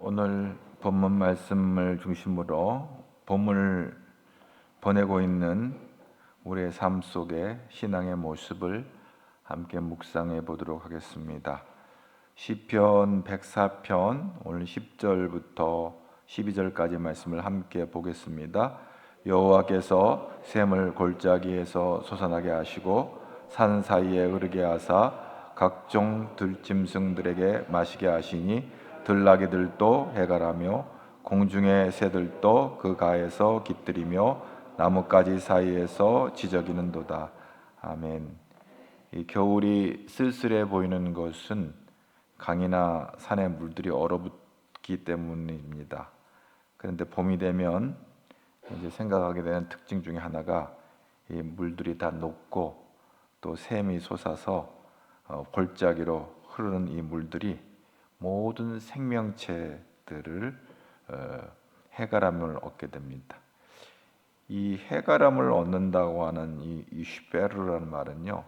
오늘 본문 말씀을 중심으로 본문을 보내고 있는 우리의 삶 속의 신앙의 모습을 함께 묵상해 보도록 하겠습니다. 시편 104편 오늘 10절부터 12절까지 말씀을 함께 보겠습니다. 여호와께서 샘을 골짜기에서 솟아나게 하시고 산 사이에 흐르게 하사 각종 들짐승들에게 마시게 하시니 들나귀들도 해갈하며 공중의 새들도 그 가에서 깃들이며 나뭇가지 사이에서 지저귀는도다. 아멘. 이 겨울이 쓸쓸해 보이는 것은 강이나 산의 물들이 얼어붙기 때문입니다. 그런데 봄이 되면 이제 생각하게 되는 특징 중에 하나가 이 물들이 다 녹고 또 샘이 솟아서 골짜기로 흐르는 이 물들이 모든 생명체들을 해가람을 얻게 됩니다. 이 해가람을 얻는다고 하는 이 슈베르라는 말은요,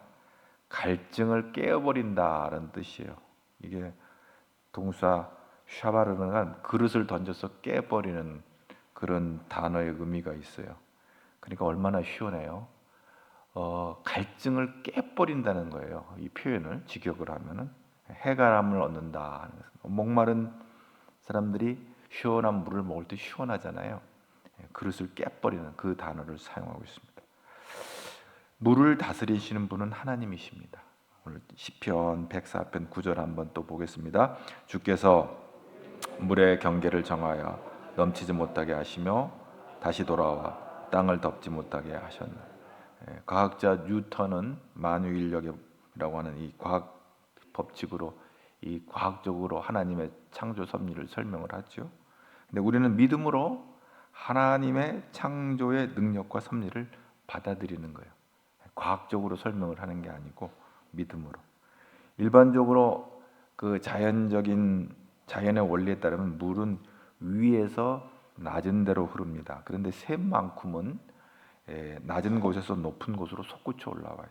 갈증을 깨어버린다라는 뜻이에요. 이게 동사 샤바르는 그릇을 던져서 깨버리는 그런 단어의 의미가 있어요. 그러니까 얼마나 시원해요. 갈증을 깨버린다는 거예요. 이 표현을 직역을 하면은 해가람을 얻는다. 목마른 사람들이 시원한 물을 먹을 때 시원하잖아요. 그릇을 깨버리는 그 단어를 사용하고 있습니다. 물을 다스리시는 분은 하나님이십니다. 오늘 시편 104편 9절 한번 또 보겠습니다. 주께서 물의 경계를 정하여 넘치지 못하게 하시며 다시 돌아와 땅을 덮지 못하게 하셨네. 과학자 뉴턴은 만유인력이라고 하는 이 과학 법칙으로 이 과학적으로 하나님의 창조 섭리를 설명을 하죠. 근데 우리는 믿음으로 하나님의 창조의 능력과 섭리를 받아들이는 거예요. 과학적으로 설명을 하는 게 아니고 믿음으로. 일반적으로 그 자연의 원리에 따르면 물은 위에서 낮은 데로 흐릅니다. 그런데 샘만큼은 낮은 곳에서 높은 곳으로 솟구쳐 올라와요.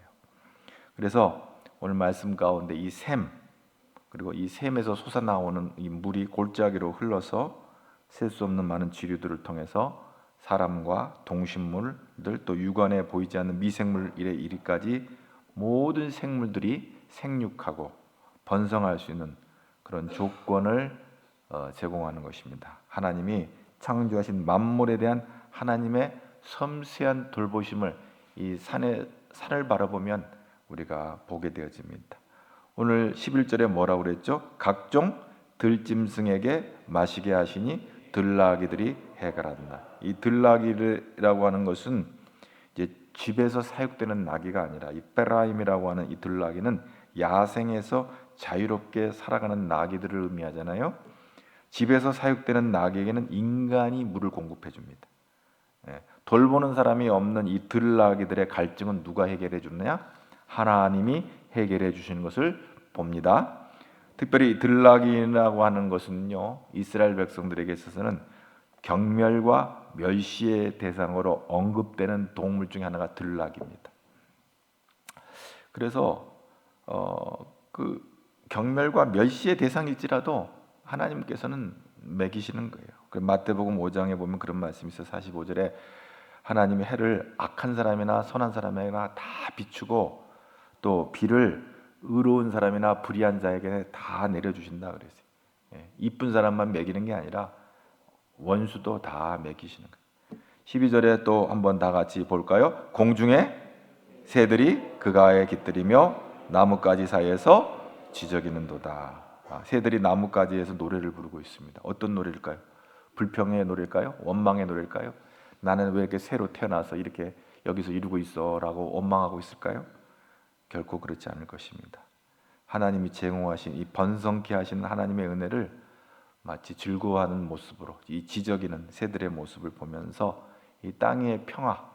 그래서 오늘 말씀 가운데 이 샘, 그리고 이 샘에서 솟아나오는 이 물이 골짜기로 흘러서 셀 수 없는 많은 지류들을 통해서 사람과 동식물들 또 육안에 보이지 않는 미생물 이르기까지 모든 생물들이 생육하고 번성할 수 있는 그런 조건을 제공하는 것입니다. 하나님이 창조하신 만물에 대한 하나님의 섬세한 돌보심을 이 산을 바라보면 우리가 보게 되어집니다. 오늘 11절에 뭐라고 그랬죠? 각종 들짐승에게 마시게 하시니 들나귀들이 해갈한다. 이 들나귀라고 하는 것은 이제 집에서 사육되는 나귀가 아니라 이 페라임이라고 하는 이 들나귀는 야생에서 자유롭게 살아가는 나귀들을 의미하잖아요. 집에서 사육되는 나귀에게는 인간이 물을 공급해 줍니다. 돌보는 사람이 없는 이 들나귀들의 갈증은 누가 해결해 주느냐? 하나님이 해결해 주시는 것을 봅니다. 특별히 들나귀라고 하는 것은요, 이스라엘 백성들에게 있어서는 경멸과 멸시의 대상으로 언급되는 동물 중에 하나가 들나귀입니다. 그래서 그 경멸과 멸시의 대상일지라도 하나님께서는 먹이시는 거예요. 마태복음 5장에 보면 그런 말씀이 있어요. 45절에 하나님이 해를 악한 사람이나 선한 사람에게나 다 비추고 또 비를 의로운 사람이나 불의한 자에게 다 내려주신다 그랬어요. 이쁜 사람만 먹이는 게 아니라 원수도 다 먹이시는 거예요. 12절에 또 한번 다 같이 볼까요? 공중에 새들이 그 가에 깃들이며 나뭇가지 사이에서 지저귀는도다. 새들이 나뭇가지에서 노래를 부르고 있습니다. 어떤 노래일까요? 불평의 노래일까요? 원망의 노래일까요? 나는 왜 이렇게 새로 태어나서 이렇게 여기서 이루고 있어 라고 원망하고 있을까요? 결코 그렇지 않을 것입니다. 하나님이 제공하신 이 번성케 하신 하나님의 은혜를 마치 즐거워하는 모습으로 이 지저귀는 새들의 모습을 보면서 이 땅의 평화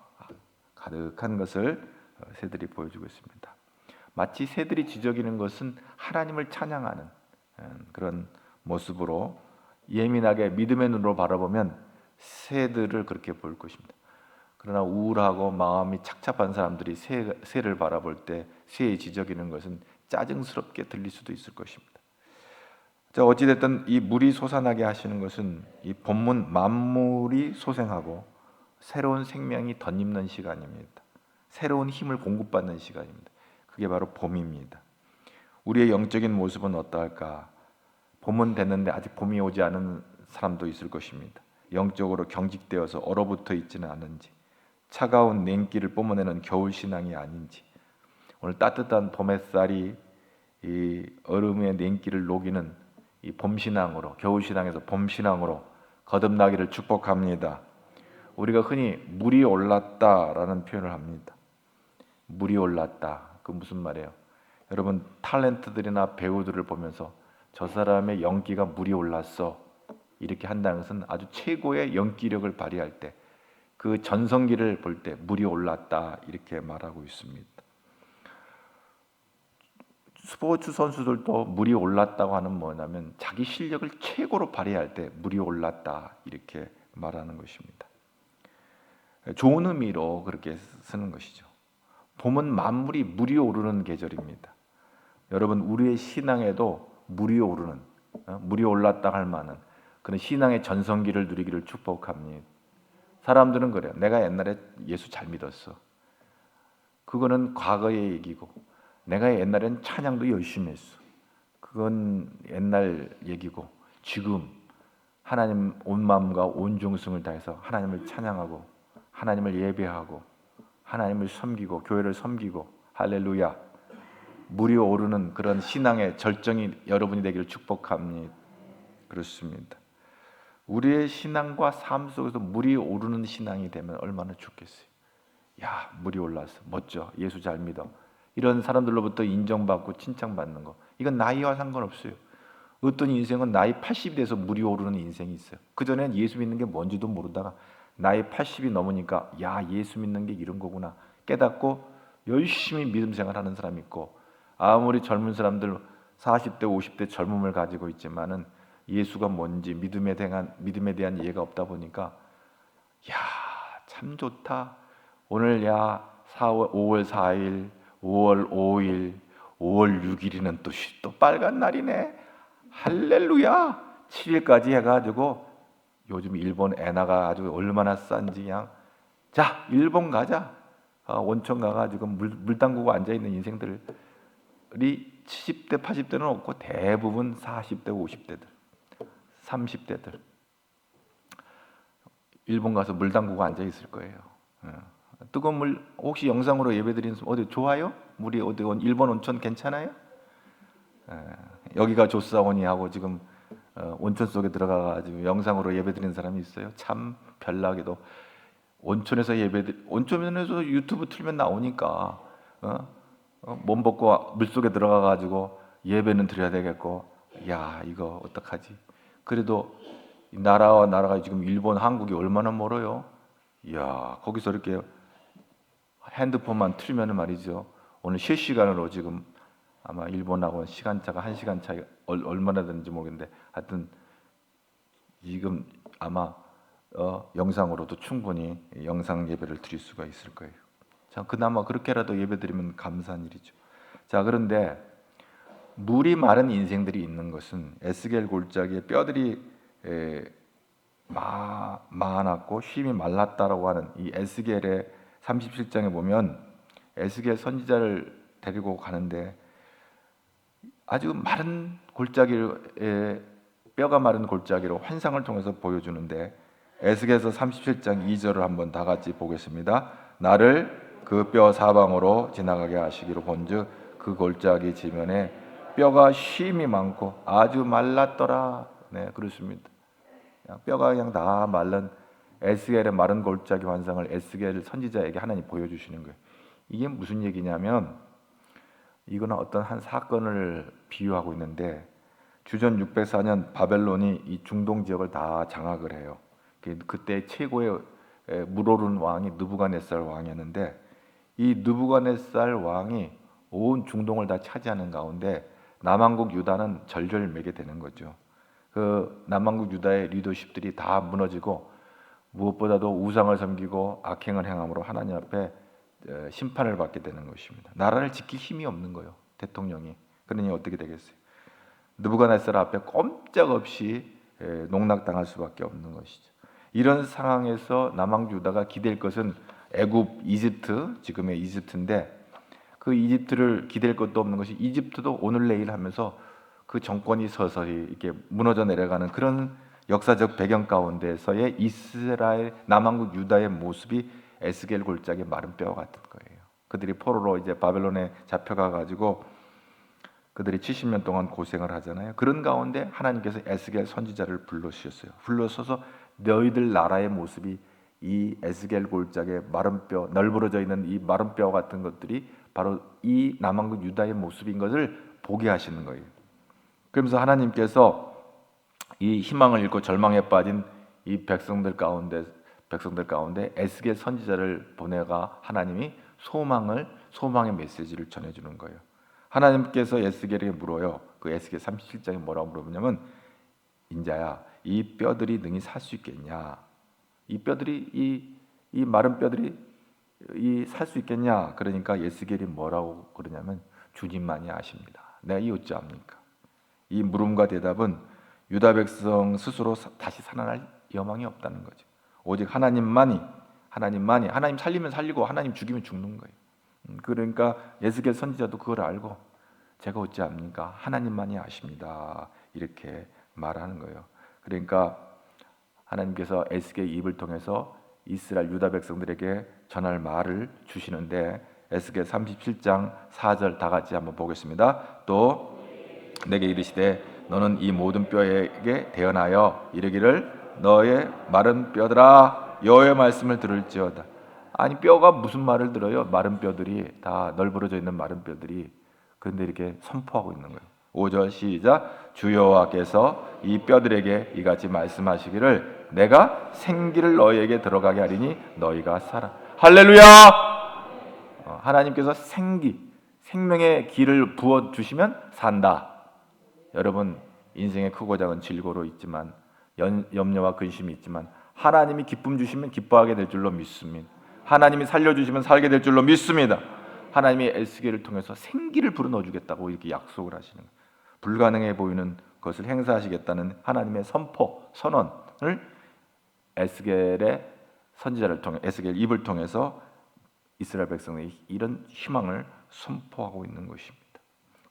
가득한 것을 새들이 보여주고 있습니다. 마치 새들이 지저귀는 것은 하나님을 찬양하는 그런 모습으로 예민하게 믿음의 눈으로 바라보면 새들을 그렇게 볼 것입니다. 그러나 우울하고 마음이 착잡한 사람들이 새를 바라볼 때 새의 지저귀는 것은 짜증스럽게 들릴 수도 있을 것입니다. 자, 어찌됐든 이 물이 솟아나게 하시는 것은 이 본문 만물이 소생하고 새로운 생명이 덧입는 시간입니다. 새로운 힘을 공급받는 시간입니다. 그게 바로 봄입니다. 우리의 영적인 모습은 어떠할까? 봄은 됐는데 아직 봄이 오지 않은 사람도 있을 것입니다. 영적으로 경직되어서 얼어붙어 있지는 않은지, 차가운 냉기를 뿜어내는 겨울 신앙이 아닌지, 오늘 따뜻한 봄 햇살이 이 얼음의 냉기를 녹이는 이 봄신앙으로, 겨울신앙에서 봄신앙으로 거듭나기를 축복합니다. 우리가 흔히 물이 올랐다라는 표현을 합니다. 물이 올랐다. 그 무슨 말이에요? 여러분 탤런트들이나 배우들을 보면서 저 사람의 연기가 물이 올랐어 이렇게 한다는 것은 아주 최고의 연기력을 발휘할 때, 그 전성기를 볼 때 물이 올랐다 이렇게 말하고 있습니다. 스포츠 선수들도 물이 올랐다고 하는 뭐냐면 자기 실력을 최고로 발휘할 때 물이 올랐다 이렇게 말하는 것입니다. 좋은 의미로 그렇게 쓰는 것이죠. 봄은 만물이 물이 오르는 계절입니다. 여러분 우리의 신앙에도 물이 오르는, 물이 올랐다 할 만한 그런 신앙의 전성기를 누리기를 축복합니다. 사람들은 그래요. 내가 옛날에 예수 잘 믿었어. 그거는 과거의 얘기고, 내가 옛날엔 찬양도 열심히 했어. 그건 옛날 얘기고, 지금 하나님 온 마음과 온 정성을 다해서 하나님을 찬양하고 하나님을 예배하고 하나님을 섬기고 교회를 섬기고, 할렐루야, 물이 오르는 그런 신앙의 절정이 여러분이 되기를 축복합니다. 그렇습니다. 우리의 신앙과 삶 속에서 물이 오르는 신앙이 되면 얼마나 좋겠어요. 야, 물이 올랐어, 멋져, 예수 잘 믿어, 이런 사람들로부터 인정받고 칭찬받는 거, 이건 나이와 상관없어요. 어떤 인생은 나이 80이 돼서 물이 오르는 인생이 있어요. 그전엔 예수 믿는 게 뭔지도 모르다가 나이 80이 넘으니까 야, 예수 믿는 게 이런 거구나 깨닫고 열심히 믿음 생활하는 사람이 있고, 아무리 젊은 사람들 40대 50대 젊음을 가지고 있지만은 예수가 뭔지 믿음에 대한 이해가 없다 보니까 야, 참 좋다, 오늘 야 5월 4일 5월 5일 5월 6일이는 또 빨간 날이네, 할렐루야, 7일까지 해가지고 요즘 일본 엔화가 아주 얼마나 싼지 그냥 자 일본 가자, 온천 가가지고 물 담그고 앉아있는 인생들이 70대 80대는 없고 대부분 40대 50대들 30대들 일본 가서 물 담그고 앉아있을 거예요. 뜨거운 물 혹시 영상으로 예배드리는 어디 좋아요? 물이 어디 일본 온천 괜찮아요? 여기가 좋사오니 하고 지금 온천 속에 들어가가지고 영상으로 예배드리는 사람이 있어요. 참 별나게도 온천에서 온천에서 유튜브 틀면 나오니까 몸 벗고 물 속에 들어가가지고 예배는 드려야 되겠고, 야 이거 어떡하지? 그래도 나라와 나라가 지금 일본, 한국이 얼마나 멀어요? 야 거기서 이렇게 핸드폰만 틀면은 말이죠. 오늘 실시간으로 지금 아마 일본하고 시간차가 1시간 차이 얼마나 되는지 모르겠는데 하여튼 지금 아마 영상으로도 충분히 영상 예배를 드릴 수가 있을 거예요. 자, 그나마 그렇게라도 예배드리면 감사한 일이죠. 자, 그런데 물이 마른 인생들이 있는 것은 에스겔 골짜기에 뼈들이 많았고 힘이 말랐다라고 하는 이 에스겔의 37장에 보면 에스겔 선지자를 데리고 가는데 아주 마른 골짜기에 뼈가 마른 골짜기로 환상을 통해서 보여주는데, 에스겔서 37장 2절을 한번 다 같이 보겠습니다. 나를 그 뼈 사방으로 지나가게 하시기로 본즉 그 골짜기 지면에 뼈가 쉼이 많고 아주 말랐더라. 네, 그렇습니다. 뼈가 그냥 다 말른 에스겔의 마른 골짜기 환상을 에스겔 선지자에게 하나님 보여주시는 거예요. 이게 무슨 얘기냐면 이거는 어떤 한 사건을 비유하고 있는데, 주전 604년 바벨론이 이 중동 지역을 다 장악을 해요. 그때 최고의 물오른 왕이 느부갓네살 왕이었는데, 이 느부갓네살 왕이 온 중동을 다 차지하는 가운데 남왕국 유다는 절절매게 되는 거죠. 그 남왕국 유다의 리더십들이 다 무너지고 무엇보다도 우상을 섬기고 악행을 행함으로 하나님 앞에 심판을 받게 되는 것입니다. 나라를 지킬 힘이 없는 거예요, 대통령이. 그러니 어떻게 되겠어요? 느부갓네살 앞에 꼼짝없이 농락당할 수밖에 없는 것이죠. 이런 상황에서 남왕유다가 기댈 것은 애굽, 이집트, 지금의 이집트인데 그 이집트를 기댈 것도 없는 것이 이집트도 오늘 내일 하면서 그 정권이 서서히 이렇게 무너져 내려가는 그런 역사적 배경 가운데서의 이스라엘 남왕국 유다의 모습이 에스겔 골짜기의 마른 뼈 같은 거예요. 그들이 포로로 이제 바벨론에 잡혀가 가지고 그들이 70년 동안 고생을 하잖아요. 그런 가운데 하나님께서 에스겔 선지자를 불러주셨어요. 불러서서 너희들 나라의 모습이 이 에스겔 골짜기의 마른 뼈, 널브러져 있는 이 마른 뼈 같은 것들이 바로 이 남왕국 유다의 모습인 것을 보게 하시는 거예요. 그러면서 하나님께서 이 희망을 잃고 절망에 빠진 이 백성들 가운데 에스겔 선지자를 보내가 하나님이 소망의 메시지를 전해주는 거예요. 하나님께서 에스겔에게 물어요. 그 에스겔 37장에 뭐라고 물어보냐면, 인자야, 이 뼈들이 능히 살 수 있겠냐? 이 뼈들이 이 마른 뼈들이 살 수 있겠냐? 그러니까 에스겔이 뭐라고 그러냐면, 주님만이 아십니다. 내가 이 어찌합니까? 이 물음과 대답은 유다 백성 스스로 다시 살아날 여망이 없다는 거죠. 오직 하나님 살리면 살리고 하나님 죽이면 죽는 거예요. 그러니까 에스겔 선지자도 그걸 알고 제가 어찌합니까? 하나님만이 아십니다. 이렇게 말하는 거예요. 그러니까 하나님께서 에스겔 입을 통해서 이스라엘 유다 백성들에게 전할 말을 주시는데, 에스겔 37장 4절 다 같이 한번 보겠습니다. 또 내게 이르시되 너는 이 모든 뼈에게 대언하여 이르기를 너의 마른 뼈들아 여호와의 말씀을 들을지어다. 아니, 뼈가 무슨 말을 들어요? 마른 뼈들이 다 널브러져 있는 마른 뼈들이. 그런데 이렇게 선포하고 있는 거예요. 5절 시작. 주 여호와께서 이 뼈들에게 이같이 말씀하시기를 내가 생기를 너희에게 들어가게 하리니 너희가 살아. 할렐루야. 하나님께서 생명의 기를 부어주시면 산다. 여러분, 인생의 크고 작은 질고로 있지만 염려와 근심이 있지만 하나님이 기쁨 주시면 기뻐하게 될 줄로 믿습니다. 하나님이 살려주시면 살게 될 줄로 믿습니다. 하나님이 에스겔을 통해서 생기를 불어넣어 주겠다고 이렇게 약속을 하시는 거예요. 불가능해 보이는 것을 행사하시겠다는 하나님의 선언을 에스겔의 선지자를 통해, 에스겔 입을 통해서 이스라엘 백성의 이런 희망을 선포하고 있는 것입니다.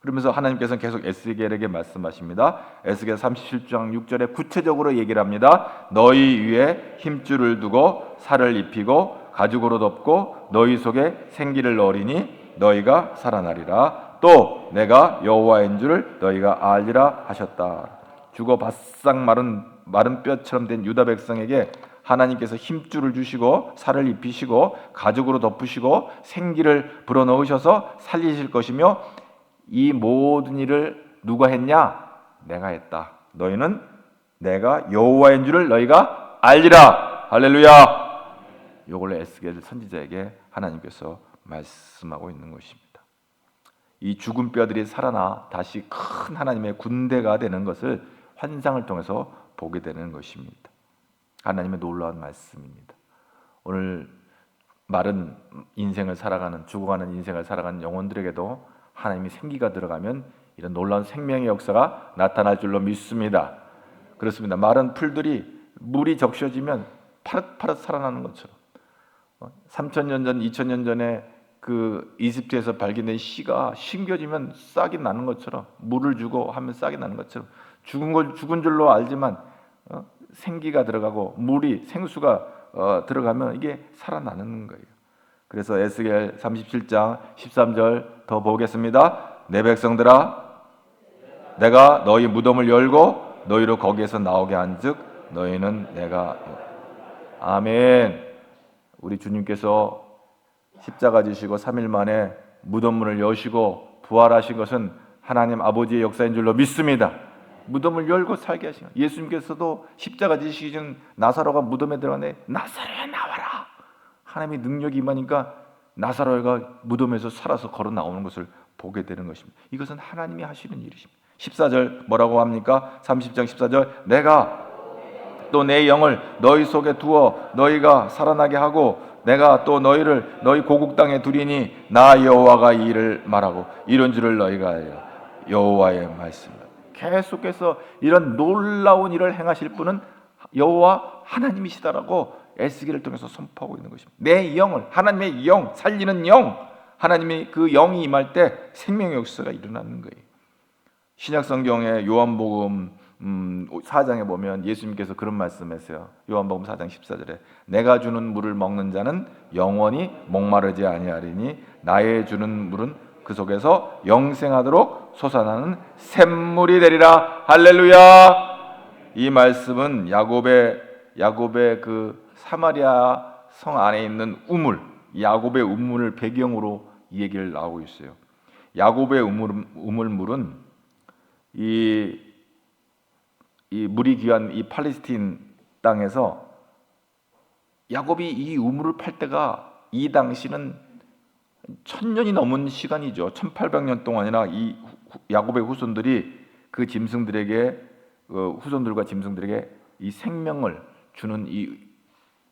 그러면서 하나님께서는 계속 에스겔에게 말씀하십니다. 에스겔 37장 6절에 구체적으로 얘기를 합니다. 너희 위에 힘줄을 두고 살을 입히고 가죽으로 덮고 너희 속에 생기를 넣으리니 너희가 살아나리라. 또 내가 여호와인 줄을 너희가 알리라 하셨다. 죽어 바싹 마른 뼈처럼 된 유다 백성에게 하나님께서 힘줄을 주시고 살을 입히시고 가죽으로 덮으시고 생기를 불어넣으셔서 살리실 것이며, 이 모든 일을 누가 했냐? 내가 했다. 너희는 내가 여호와인 줄을 너희가 알리라. 할렐루야. 이걸 에스겔 선지자에게 하나님께서 말씀하고 있는 것입니다. 이 죽은 뼈들이 살아나 다시 큰 하나님의 군대가 되는 것을 환상을 통해서 보게 되는 것입니다. 하나님의 놀라운 말씀입니다. 오늘 마른 인생을 살아가는, 죽어가는 인생을 살아가는 영혼들에게도 하나님이 생기가 들어가면 이런 놀라운 생명의 역사가 나타날 줄로 믿습니다. 그렇습니다. 마른 풀들이 물이 적셔지면 파릇파릇 살아나는 것처럼, 3,000년 전, 2,000년 전에 그 이집트에서 발견된 씨가 심겨지면 싹이 나는 것처럼, 물을 주고 하면 싹이 나는 것처럼 죽은 줄로 알지만 생기가 들어가고 생수가 들어가면 이게 살아나는 거예요. 그래서 에스겔 37장 13절 더 보겠습니다. 내 백성들아, 내가 너희 무덤을 열고 너희로 거기에서 나오게 한즉 너희는 내가. 아멘. 우리 주님께서 십자가 지시고 3일 만에 무덤문을 여시고 부활하신 것은 하나님 아버지의 역사인 줄로 믿습니다. 무덤을 열고 살게 하신 거예요. 예수님께서도 십자가 지시기 전 나사로가 무덤에 들어가네. 나사로야 나와라. 하나님의 능력이 임하니까 나사로가 무덤에서 살아서 걸어 나오는 것을 보게 되는 것입니다. 이것은 하나님이 하시는 일이십니다. 14절 뭐라고 합니까? 30장 14절 내가 또 내 영을 너희 속에 두어 너희가 살아나게 하고 내가 또 너희를 너희 고국 땅에 두리니 나 여호와가 이 일을 말하고 이런 줄을 너희가 알라. 여호와의 말씀입니다. 계속해서 이런 놀라운 일을 행하실 분은 여호와 하나님이시다라고 에스겔을 통해서 선포하고 있는 것입니다. 내 영을, 하나님의 영, 살리는 영, 하나님의 그 영이 임할 때 생명의 역사가 일어나는 거예요. 신약성경의 요한복음 4장에 보면 예수님께서 그런 말씀했어요. 요한복음 4장 14절에 내가 주는 물을 먹는 자는 영원히 목마르지 아니하리니 나의 주는 물은 그 속에서 영생하도록 솟아나는 샘물이 되리라. 할렐루야. 이 말씀은 야곱의 그 사마리아 성 안에 있는 우물, 야곱의 우물을 배경으로 이 얘기를 나오고 있어요. 야곱의 우물물은 이 물이 귀한 이 팔레스틴 땅에서 야곱이 이 우물을 팔 때가 이 당시는 1000년이 넘은 시간이죠. 1800년 동안이나 이 야곱의 후손들이 그 짐승들에게 후손들과 짐승들에게 이 생명을 주는 이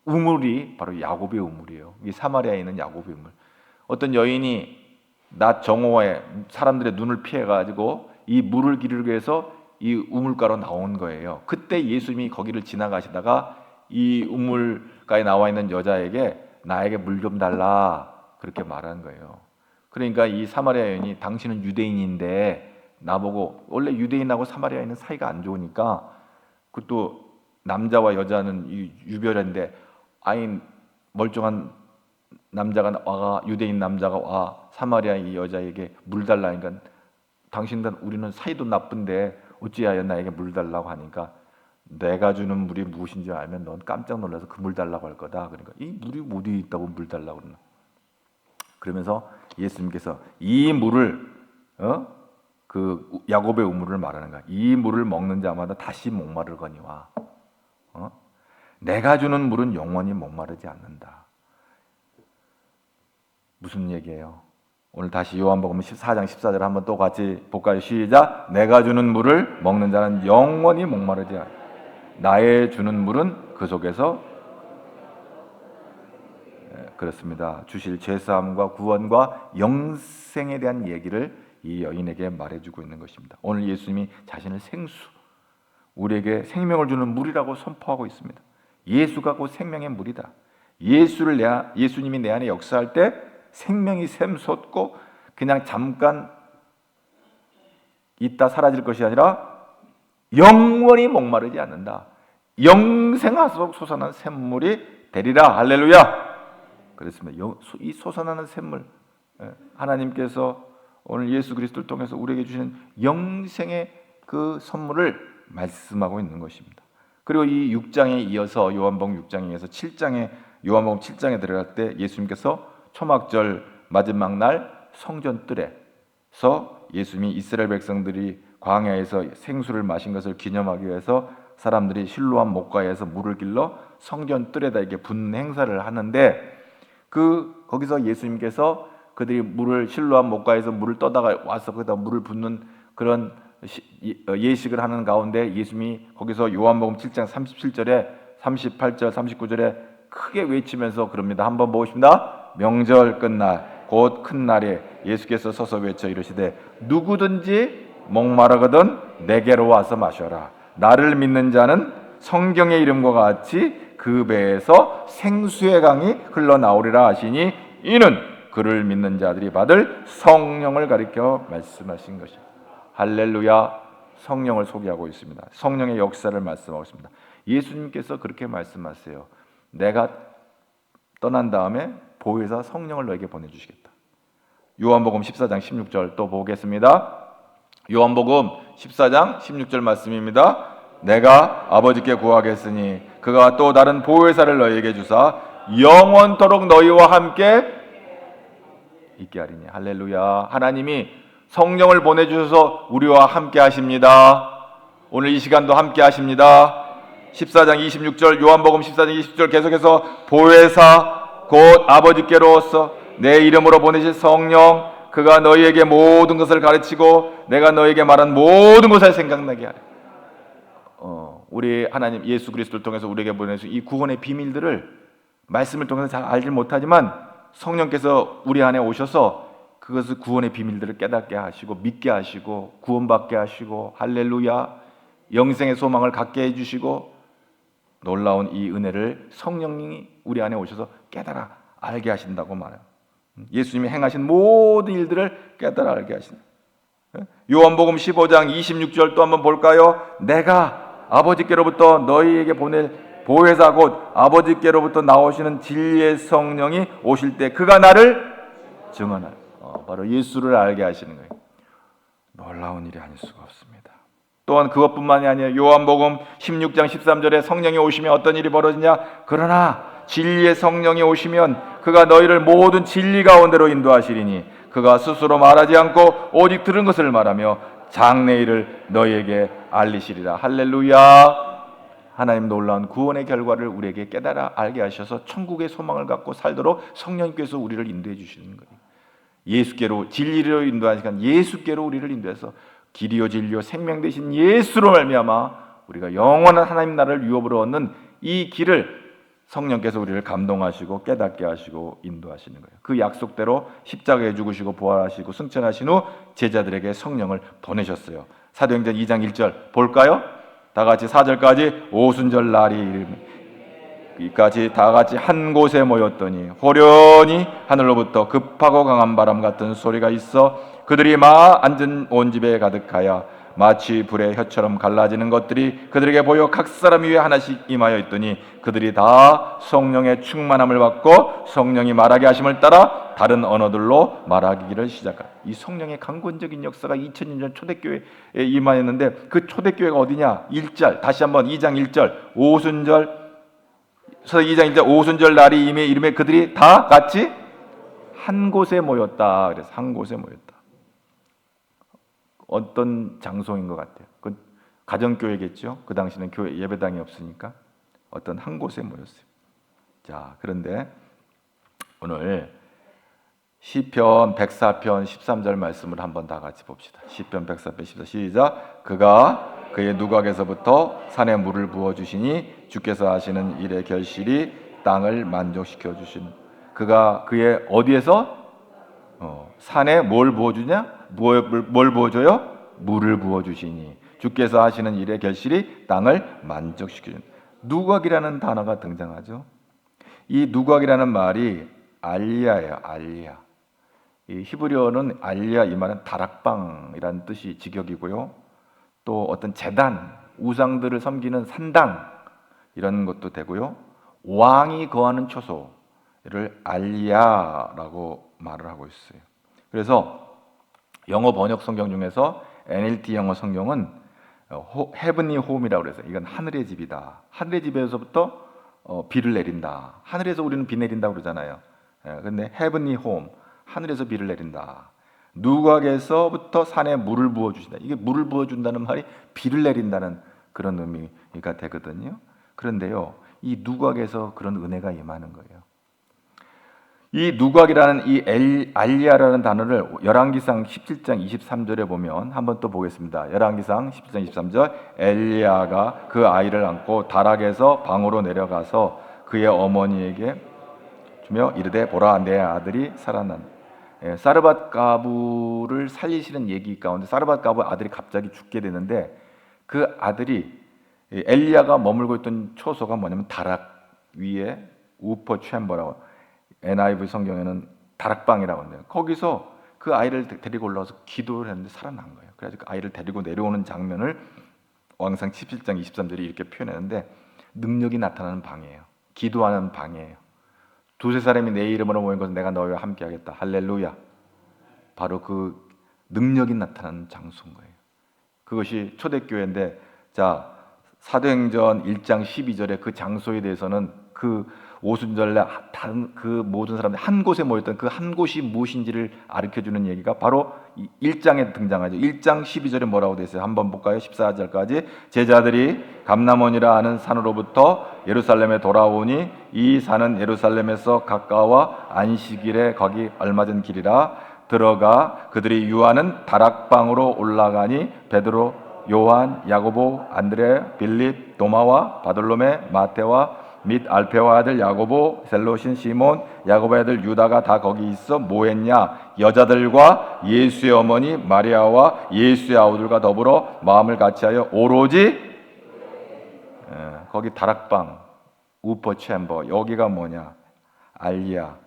우물이 바로 야곱의 우물이에요. 이 사마리아에 있는 야곱의 우물. 어떤 여인이 낮 정오에 사람들의 눈을 피해 가지고 이 물을 기르기 위해서 이 우물가로 나온 거예요. 그때 예수님이 거기를 지나가시다가 이 우물가에 나와 있는 여자에게 나에게 물 좀 달라 그렇게 말한 거예요. 그러니까 이 사마리아 여인이 당신은 유대인인데 나보고, 원래 유대인하고 사마리아인은 사이가 안 좋으니까 그것도 남자와 여자는 유별인데 아인 멀쩡한 남자가 와가 유대인 남자가 와 사마리아 이 여자에게 물 달라니까 당신들 우리는 사이도 나쁜데 어찌하여 나에게 물 달라고 하니까 내가 주는 물이 무엇인지 알면 넌 깜짝 놀라서 그 물 달라고 할 거다. 그러니까 이 물이 어디 있다고 물 달라고 그러나. 그러면서 예수님께서 이 물을 그 야곱의 우물을 말하는 거야. 이 물을 먹는 자마다 다시 목마르거니와 내가 주는 물은 영원히 목마르지 않는다. 무슨 얘기예요? 오늘 다시 요한복음 14장 14절 한번 또 같이 볼까요? 시작. 내가 주는 물을 먹는 자는 영원히 목마르지 않는다. 나의 주는 물은 그 속에서 그렇습니다. 주실 죄사함과 구원과 영생에 대한 얘기를 이 여인에게 말해주고 있는 것입니다. 오늘 예수님이 자신을 생수, 우리에게 생명을 주는 물이라고 선포하고 있습니다. 예수가 곧 생명의 물이다. 예수님이 내 안에 역사할 때 생명이 샘솟고 그냥 잠깐 있다 사라질 것이 아니라 영원히 목마르지 않는다. 영생하도록 솟아난 샘물이 되리라. 할렐루야. 그렇습니다. 이 솟아나는 샘물, 하나님께서 오늘 예수 그리스도를 통해서 우리에게 주시는 영생의 그 선물을 말씀하고 있는 것입니다. 그리고 이 6장에 이어서 요한복음 6장에 이어서 7장에 요한복음 7장에 들어갈 때 예수님께서 초막절 마지막 날 성전 뜰에서 예수님이 이스라엘 백성들이 광야에서 생수를 마신 것을 기념하기 위해서 사람들이 실로암 목가에서 물을 길러 성전 뜰에다 이렇게 붓는 행사를 하는데 거기서 예수님께서 그들이 실로암 목가에서 물을 떠다가 와서 거기다 물을 붓는 그런 예식을 하는 가운데 예수님이 거기서 요한복음 7장 37절에 38절 39절에 크게 외치면서 그럽니다. 한번 보겠습니다. 명절 끝날 곧 큰 날에 예수께서 서서 외쳐 이르시되 누구든지 목마르거든 내게로 와서 마셔라. 나를 믿는 자는 성경의 이름과 같이 그 배에서 생수의 강이 흘러나오리라 하시니 이는 그를 믿는 자들이 받을 성령을 가리켜 말씀하신 것입니다. 할렐루야. 성령을 소개하고 있습니다. 성령의 역사를 말씀하고 있습니다. 예수님께서 그렇게 말씀하세요. 내가 떠난 다음에 보혜사 성령을 너에게 보내주시겠다. 요한복음 14장 16절 또 보겠습니다. 요한복음 14장 16절 말씀입니다. 내가 아버지께 구하겠으니 그가 또 다른 보혜사를 너희에게 주사 영원토록 너희와 함께 있게 하리니. 할렐루야. 하나님이 성령을 보내주셔서 우리와 함께 하십니다. 오늘 이 시간도 함께 하십니다. 14장 26절 요한복음 14장 20절 계속해서 보혜사 곧 아버지께로서 내 이름으로 보내실 성령 그가 너희에게 모든 것을 가르치고 내가 너희에게 말한 모든 것을 생각나게 하리. 우리 하나님 예수 그리스도를 통해서 우리에게 보내신 이 구원의 비밀들을 말씀을 통해서 잘 알지 못하지만 성령께서 우리 안에 오셔서 그것을 구원의 비밀들을 깨닫게 하시고 믿게 하시고 구원받게 하시고 할렐루야 영생의 소망을 갖게 해주시고 놀라운 이 은혜를 성령님이 우리 안에 오셔서 깨달아 알게 하신다고 말해요. 예수님이 행하신 모든 일들을 깨달아 알게 하신다. 요한복음 15장 26절 또 한번 볼까요? 내가 아버지께로부터 너희에게 보낼 보혜사 곧 아버지께로부터 나오시는 진리의 성령이 오실 때 그가 나를 증언할. 바로 예수를 알게 하시는 거예요. 놀라운 일이 아닐 수가 없습니다. 또한 그것뿐만이 아니에요. 요한복음 16장 13절에 성령이 오시면 어떤 일이 벌어지냐? 그러나 진리의 성령이 오시면 그가 너희를 모든 진리 가운데로 인도하시리니 그가 스스로 말하지 않고 오직 들은 것을 말하며 장래일을 너희에게 알리시리라. 할렐루야. 하나님 놀라운 구원의 결과를 우리에게 깨달아 알게 하셔서 천국의 소망을 갖고 살도록 성령님께서 우리를 인도해 주시는 거예요. 예수께로 진리로 인도하시니까 예수께로 우리를 인도해서 길이요 진리요 생명 되신 예수로 말미암아 우리가 영원한 하나님 나라를 유업으로 얻는 이 길을 성령께서 우리를 감동하시고 깨닫게 하시고 인도하시는 거예요. 그 약속대로 십자가에 죽으시고 부활하시고 승천하신 후 제자들에게 성령을 보내셨어요. 사도행전 2장 1절 볼까요? 다 같이 4절까지 오순절 날이 이까지 다 같이 한 곳에 모였더니 호련히 하늘로부터 급하고 강한 바람 같은 소리가 있어 그들이 앉은 온 집에 가득하여 마치 불의 혀처럼 갈라지는 것들이 그들에게 보여 각 사람 위에 하나씩 임하여 있더니 그들이 다 성령의 충만함을 받고 성령이 말하게 하심을 따라 다른 언어들로 말하기를 시작하라. 이 성령의 강권적인 역사가 2000년 전 초대교회에 임하였는데 그 초대교회가 어디냐? 1절 다시 한번 2장 1절 오순절 2장 1절 오순절 날이 임해 이름에 그들이 다 같이 한 곳에 모였다. 그래서 한 곳에 모였다. 어떤 장소인 것 같아요. 그 가정교회겠죠. 그 당시는 교회 예배당이 없으니까 어떤 한 곳에 모였어요. 자, 그런데 오늘 시편 104편 13절 말씀을 한번 다 같이 봅시다. 시편 104편 14절 시작. 그가 그의 누각에서부터 산에 물을 부어 주시니 주께서 하시는 일의 결실이 땅을 만족시켜 주시는. 그가 그의 어디에서 산에 뭘 부어 주냐? 뭘 부어 줘요? 물을 부어 주시니 주께서 하시는 일의 결실이 땅을 만족시켜 주는. 누각이라는 단어가 등장하죠. 이 누각이라는 말이 알리야예요. 알리야. 이 히브리어는 알리야 이 말은 다락방이라는 뜻이 직역이고요. 또 어떤 제단, 우상들을 섬기는 산당 이런 것도 되고요. 왕이 거하는 초소를 알리야라고 말을 하고 있어요. 그래서 영어 번역 성경 중에서 NLT 영어 성경은 heavenly home이라고 그래서 이건 하늘의 집이다. 하늘의 집에서부터 비를 내린다. 하늘에서 우리는 비 내린다고 그러잖아요. 근데 heavenly home, 하늘에서 비를 내린다. 누각에서부터 산에 물을 부어주신다. 이게 물을 부어준다는 말이 비를 내린다는 그런 의미가 되거든요. 그런데요, 이 누각에서 그런 은혜가 임하는 거예요. 이 누각이라는 이 알리야라는 단어를 열왕기상 17장 23절에 보면 한번 또 보겠습니다. 열왕기상 17장 23절 엘리야가 그 아이를 안고 다락에서 방으로 내려가서 그의 어머니에게 주며 이르되 보라 내 아들이 살아난. 사르밧 가부를 살리시는 얘기 가운데 사르밧 가부 아들이 갑자기 죽게 되는데 그 아들이 엘리야가 머물고 있던 초소가 뭐냐면 다락 위에 우퍼 챔버라고 NIV 성경에는 다락방이라고 하는데요. 거기서 그 아이를 데리고 올라와서 기도를 했는데 살아난 거예요. 그래서 그 아이를 데리고 내려오는 장면을 왕상 17장 23절이 이렇게 표현했는데 능력이 나타나는 방이에요. 기도하는 방이에요. 두세 사람이 내 이름으로 모인 것은 내가 너희와 함께 하겠다. 할렐루야. 바로 그 능력이 나타나는 장소인 거예요. 그것이 초대교회인데 자 사도행전 1장 12절에 그 장소에 대해서는 그 오순절날 그 모든 사람들이 한 곳에 모였던 그 한 곳이 무엇인지를 가르쳐주는 얘기가 바로 1장에 등장하죠. 1장 12절에 뭐라고 되어 있어요? 한번 볼까요? 14절까지 제자들이 감람원이라 하는 산으로부터 예루살렘에 돌아오니 이 산은 예루살렘에서 가까워 안식일에 거기 얼마 전 길이라 들어가 그들이 유하는 다락방으로 올라가니 베드로, 요한, 야고보, 안드레, 빌립, 도마와 바돌로메, 마테와 및 알페와 아들 야고보, 셀롯인 시몬, 야고보의 아들 유다가 다 거기 있어 뭐했냐? 여자들과 예수의 어머니 마리아와 예수의 아우들과 더불어 마음을 같이하여 오로지 거기 다락방, 우퍼 챔버, 여기가 뭐냐? 알리야.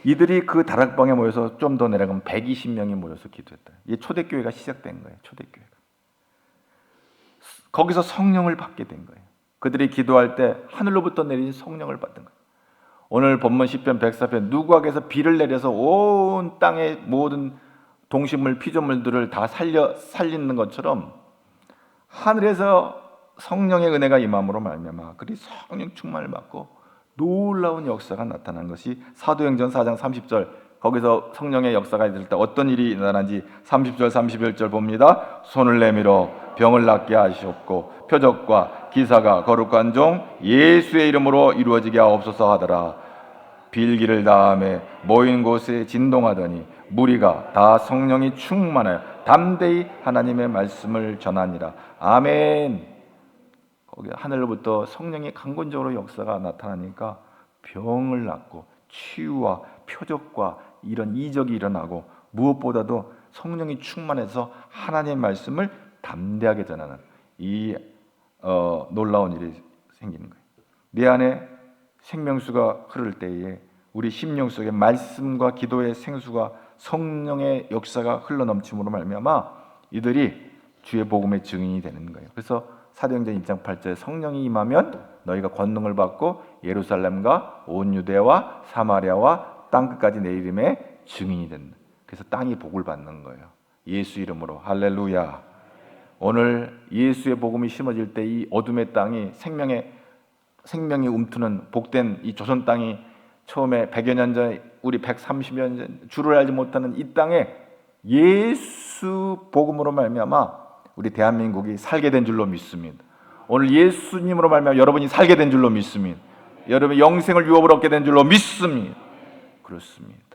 이들이 그 다락방에 모여서 좀 더 내려가면 120명이 모여서 기도했다. 이게 초대교회가 시작된 거예요. 초대교회가. 거기서 성령을 받게 된 거예요. 그들이 기도할 때 하늘로부터 내린 성령을 받은 거예요. 오늘 본문 시편 104편 누구에게서 비를 내려서 온 땅의 모든 동식물 피조물들을 다 살리는 것처럼 하늘에서 성령의 은혜가 임함으로 말미암아 그리 성령 충만을 받고 놀라운 역사가 나타난 것이 사도행전 4장 30절 거기서 성령의 역사가 있을 때 어떤 일이 일어나는지 30절 31절 봅니다. 손을 내밀어 병을 낫게 하시옵고 표적과 기사가 거룩한 종 예수의 이름으로 이루어지게 하옵소서 하더라. 빌기를 다음에 모인 곳에 진동하더니 무리가 다 성령이 충만하여 담대히 하나님의 말씀을 전하니라. 아멘. 거기 하늘로부터 성령의 강권적으로 역사가 나타나니까 병을 낫고 치유와 표적과 이런 이적이 일어나고 무엇보다도 성령이 충만해서 하나님의 말씀을 담대하게 전하는 이 놀라운 일이 생기는 거예요. 내 안에 생명수가 흐를 때에 우리 심령 속에 말씀과 기도의 생수가 성령의 역사가 흘러넘침으로 말미암아 이들이 주의 복음의 증인이 되는 거예요. 그래서 사도행전 1장 8절에 성령이 임하면 너희가 권능을 받고 예루살렘과 온 유대와 사마리아와 땅끝까지 내 이름의 증인이 된다. 그래서 땅이 복을 받는 거예요. 예수 이름으로 할렐루야. 오늘 예수의 복음이 심어질 때 이 어둠의 땅이 생명이 움트는 복된 이 조선 땅이 처음에 100여 년 전에 우리 130여 년 전 주를 알지 못하는 이 땅에 예수 복음으로 말미암아 우리 대한민국이 살게 된 줄로 믿습니다. 오늘 예수님으로 말미암아 여러분이 살게 된 줄로 믿습니다. 여러분이 영생을 유업을 얻게 된 줄로 믿습니다. 그렇습니다.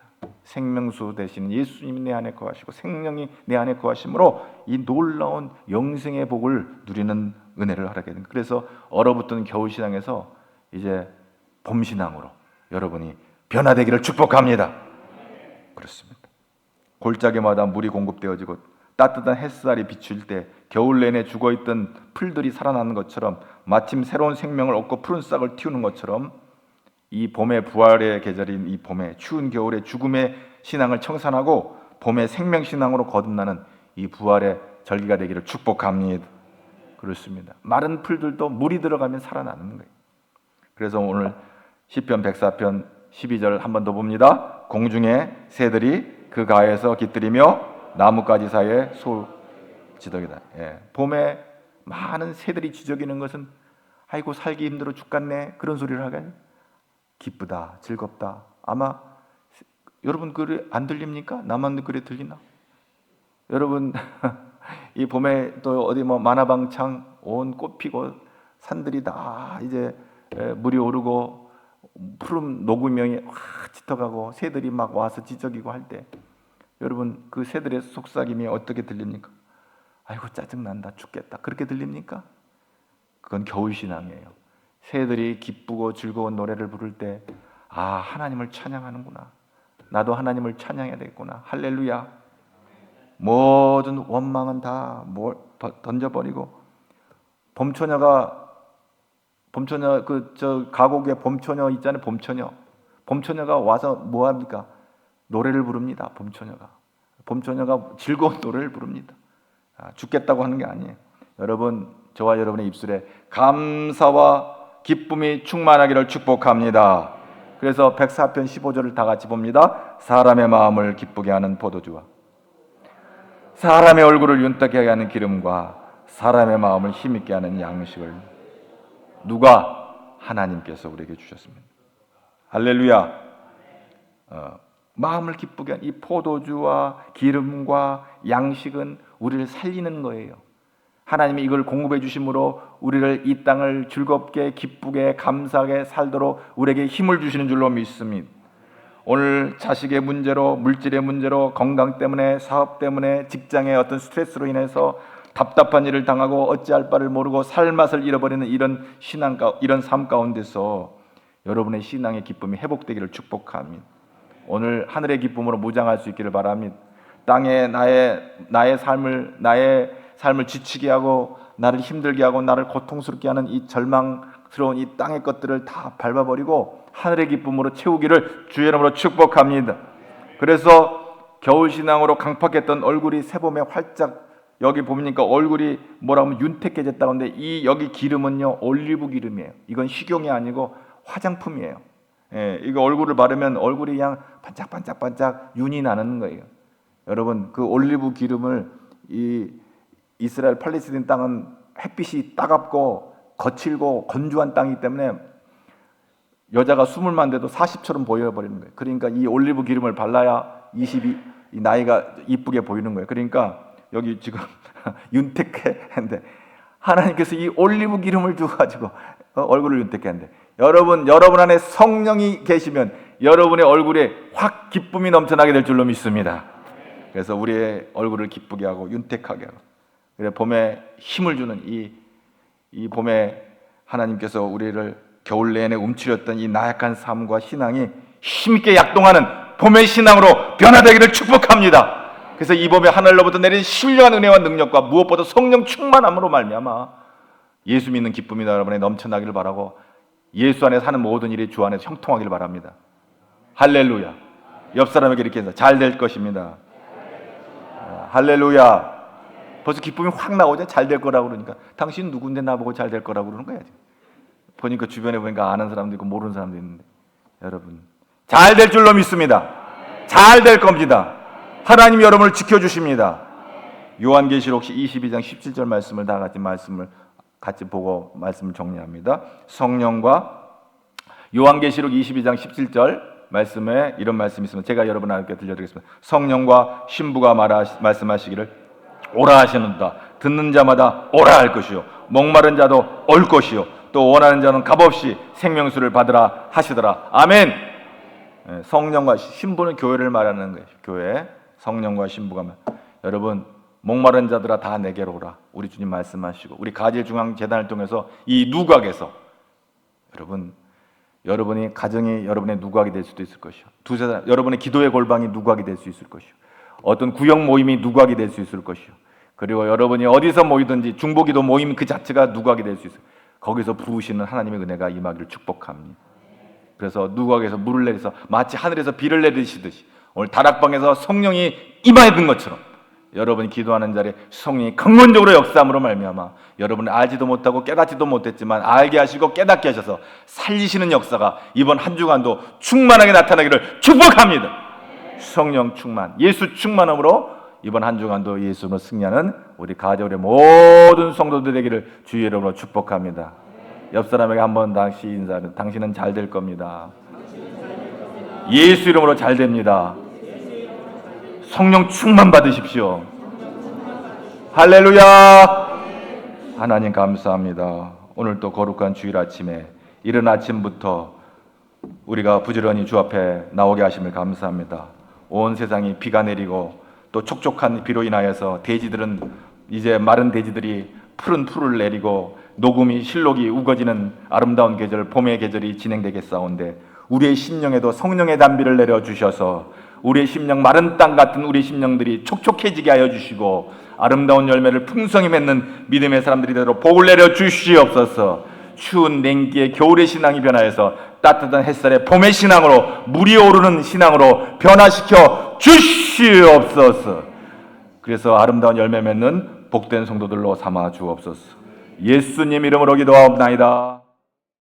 생명수 되시는 예수님이 내 안에 거하시고 생명이 내 안에 거하심으로 이 놀라운 영생의 복을 누리는 은혜를 하게 됩니다. 그래서 얼어붙은 겨울신앙에서 이제 봄신앙으로 여러분이 변화되기를 축복합니다. 그렇습니다. 골짜기마다 물이 공급되어지고 따뜻한 햇살이 비출 때 겨울 내내 죽어있던 풀들이 살아나는 것처럼 마침 새로운 생명을 얻고 푸른 싹을 틔우는 것처럼 이 봄의 부활의 계절인 이 봄에 추운 겨울에 죽음의 신앙을 청산하고 봄의 생명신앙으로 거듭나는 이 부활의 절기가 되기를 축복합니다. 그렇습니다. 마른 풀들도 물이 들어가면 살아나는 거예요. 그래서 오늘 시편 104편 12절 한 번 더 봅니다. 공중의 새들이 그 가에서 깃들이며 나뭇가지 사이에 지덕이다. 봄에 많은 새들이 지저귀는 것은 아이고 살기 힘들어 죽겠네 그런 소리를 하게 기쁘다 즐겁다. 아마 여러분 그래 안 들립니까? 나만 그래 들리나? 여러분 이 봄에 또 어디 뭐 만화방창 온 꽃 피고 산들이 다 이제 물이 오르고 푸른 녹음명이 확 짙어가고 새들이 막 와서 지저귀고 할 때 여러분 그 새들의 속삭임이 어떻게 들립니까? 아이고 짜증난다 죽겠다 그렇게 들립니까? 그건 겨울신앙이에요. 새들이 기쁘고 즐거운 노래를 부를 때 하나님을 찬양하는구나. 나도 하나님을 찬양해야 되겠구나. 할렐루야. 모든 원망은 다 던져버리고 봄처녀 가곡에 봄처녀 있잖아요. 봄처녀가 와서 뭐합니까? 노래를 부릅니다. 봄처녀가 즐거운 노래를 부릅니다. 죽겠다고 하는 게 아니에요. 여러분 저와 여러분의 입술에 감사와 기쁨이 충만하기를 축복합니다. 그래서 104편 15절을 다 같이 봅니다. 사람의 마음을 기쁘게 하는 포도주와 사람의 얼굴을 윤택하게 하는 기름과 사람의 마음을 힘있게 하는 양식을 누가? 하나님께서 우리에게 주셨습니다. 할렐루야. 마음을 기쁘게 하는 이 포도주와 기름과 양식은 우리를 살리는 거예요. 하나님이 이걸 공급해 주심으로 우리를 이 땅을 즐겁게 기쁘게 감사하게 살도록 우리에게 힘을 주시는 줄로 믿습니다. 오늘 자식의 문제로 물질의 문제로 건강 때문에 사업 때문에 직장의 어떤 스트레스로 인해서 답답한 일을 당하고 어찌할 바를 모르고 살맛을 잃어버리는 이런 삶 가운데서 여러분의 신앙의 기쁨이 회복되기를 축복합니다. 오늘 하늘의 기쁨으로 무장할 수 있기를 바랍니다. 땅에 나의 삶을 지치게 하고 나를 힘들게 하고 나를 고통스럽게 하는 이 절망스러운 이 땅의 것들을 다 밟아버리고 하늘의 기쁨으로 채우기를 주의 이름으로 축복합니다. 그래서 겨울 신앙으로 강팍했던 얼굴이 새봄에 활짝, 여기 보니까 얼굴이 뭐라고 하면 윤택해졌다고 하는데 이 여기 기름은요 올리브 기름이에요. 이건 식용이 아니고 화장품이에요. 예, 이거 얼굴을 바르면 얼굴이 그냥 반짝반짝반짝 윤이 나는 거예요. 여러분, 그 올리브 기름을 이 이스라엘 팔레스타인 땅은 햇빛이 따갑고 거칠고 건조한 땅이기 때문에 여자가 20만 돼도 40처럼 보여버리는 거예요. 그러니까 이 올리브 기름을 발라야 이 나이가 이쁘게 보이는 거예요. 그러니까 여기 지금 윤택해 했는데 하나님께서 이 올리브 기름을 주가지고 얼굴을 윤택해 했는데 여러분 안에 성령이 계시면 여러분의 얼굴에 확 기쁨이 넘쳐나게 될 줄로 믿습니다. 그래서 우리의 얼굴을 기쁘게 하고 윤택하게 하고, 그래 봄에 힘을 주는 이 봄에 하나님께서 우리를 겨울 내내 움츠렸던 이 나약한 삶과 신앙이 힘있게 약동하는 봄의 신앙으로 변화되기를 축복합니다. 그래서 이 봄에 하늘로부터 내린 신령한 은혜와 능력과 무엇보다 성령 충만함으로 말미암아 예수 믿는 기쁨이 여러분에 넘쳐나기를 바라고 예수 안에 사는 모든 일이 주 안에서 형통하기를 바랍니다. 할렐루야. 옆 사람에게 이렇게 해서 잘 될 것입니다. 할렐루야. 벌써 기쁨이 확 나오죠. 잘 될 거라고 그러니까. 당신 누군데 나보고 잘 될 거라고 그러는 거야. 보니까 주변에 보니까 아는 사람도 있고 모르는 사람도 있는데 여러분 잘 될 줄로 믿습니다. 잘 될 겁니다. 하나님이 여러분을 지켜주십니다. 요한계시록 22장 17절 말씀을 다 같이 보고 말씀을 정리합니다. 성령과 요한계시록 22장 17절 말씀에 이런 말씀이 있습니다. 제가 여러분에게 들려드리겠습니다. 성령과 신부가 말씀하시기를 오라 하시는다. 듣는 자마다 오라 할 것이요 목마른 자도 올 것이요 또 원하는 자는 값없이 생명수를 받으라 하시더라. 아멘. 성령과 신부는 교회를 말하는 거예요. 교회. 성령과 신부가 여러분 목마른 자들아 다 내게로 오라. 우리 주님 말씀하시고 우리 가제중앙재단을 통해서 이 누각에서 여러분이 가정이 여러분의 누각이 될 수도 있을 것이요. 여러분의 기도의 골방이 누각이 될 수 있을 것이요. 어떤 구역 모임이 누각이 될 수 있을 것이요. 그리고 여러분이 어디서 모이든지 중보기도 모임 그 자체가 누각이 될 수 있어요. 거기서 부으시는 하나님의 은혜가 임하기를 축복합니다. 그래서 누각에서 물을 내려서 마치 하늘에서 비를 내리시듯이 오늘 다락방에서 성령이 임하였던 것처럼 여러분이 기도하는 자리에 성령이 근본적으로 역사함으로 말미암아 여러분은 알지도 못하고 깨닫지도 못했지만 알게 하시고 깨닫게 하셔서 살리시는 역사가 이번 한 주간도 충만하게 나타나기를 축복합니다. 성령 충만, 예수 충만함으로 이번 한 주간도 예수로 승리하는 우리 가정의 모든 성도들 되기를 주의 이름으로 축복합니다. 옆 사람에게 한번 다시 인사를. 당신은 잘 될 겁니다. 예수 이름으로 잘 됩니다. 성령 충만 받으십시오. 할렐루야. 하나님 감사합니다. 오늘 또 거룩한 주일 아침에 이른 아침부터 우리가 부지런히 주 앞에 나오게 하심을 감사합니다. 온 세상이 비가 내리고 또 촉촉한 비로 인하여서 대지들은 이제 마른 대지들이 푸른 풀을 내리고 녹음이 실록이 우거지는 아름다운 계절 봄의 계절이 진행되겠사온데 우리의 심령에도 성령의 단비를 내려주셔서 우리의 심령 마른 땅 같은 우리 심령들이 촉촉해지게 하여 주시고 아름다운 열매를 풍성히 맺는 믿음의 사람들이 되도록 복을 내려 주시옵소서. 추운 냉기에 겨울의 신앙이 변하여서 따뜻한 햇살에 봄의 신앙으로 물이 오르는 신앙으로 변화시켜 주시옵소서. 그래서 아름다운 열매 맺는 복된 성도들로 삼아 주옵소서. 예수님 이름으로 기도하옵나이다.